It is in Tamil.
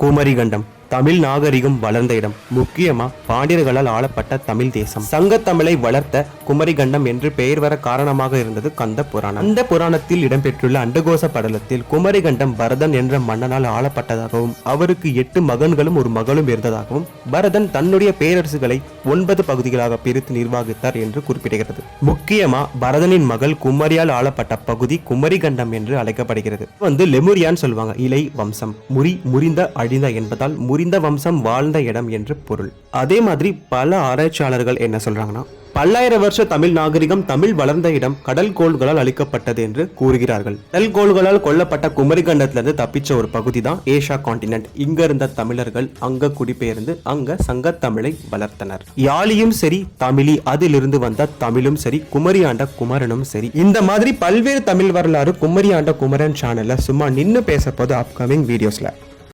குமரிகண்டம் தமிழ் நாகரிகம் வளர்ந்த இடம். முக்கியமா பாண்டியர்களால் ஆளப்பட்ட தமிழ் தேசம். சங்கத்தமிழை வளர்த்த குமரிகண்டம் என்று பெயர் வர காரணமாக இருந்தது கந்த புராணம். அந்த புராணத்தில் இடம்பெற்றுள்ள அண்டகோச படலத்தில் குமரிகண்டம் பரதன் என்ற மன்னனால் ஆளப்பட்டதாகவும் அவருக்கு 8 மகன்களும் ஒரு மகளும் இருந்ததாகவும் பரதன் தன்னுடைய பேரரசுகளை 9 பகுதிகளாக பிரித்து நிர்வகித்தார் என்று குறிப்பிடுகிறது. முக்கியமா பரதனின் மகள் குமரியால் ஆளப்பட்ட பகுதி குமரிகண்டம் என்று அழைக்கப்படுகிறது. லெமுரியான்னு சொல்லுவாங்க. இலை வம்சம், முறிந்த அழிந்த என்பதால் இந்த வம்சம் வாழ்ந்த இடம் என்று பொருள். அதே மாதிரி பல ஆராய்ச்சியாளர்கள் என்ன சொல்றாங்கன்னா, பல்லாயிரம் வருஷ தமிழ் நாகரிகம் தமிழ் வளர்ந்த இடம் கடல் கோள்களால் அளிக்கப்பட்டது என்று கூறுகிறார்கள். கடல் கோள்களால் கொல்லப்பட்ட குமரிகண்டத்திலிருந்து தப்பிச்ச ஒரு பகுதி தான் ஏஷியா கான்டினென்ட். இங்க இருந்த தமிழர்கள் அங்க குடிபெயர்ந்து அங்க சங்க தமிழை வளர்த்தனர். யாழியும் சரி, தமிழி, அதிலிருந்து வந்த தமிழும் சரி, குமரி ஆண்ட குமரனும் சரி, இந்த மாதிரி பல்வேறு தமிழ் வரலாறு குமரி ஆண்ட குமரன் சேனல்ல சும்மா நின்னு பேச போது அப்கமிங் வீடியோஸ்ல.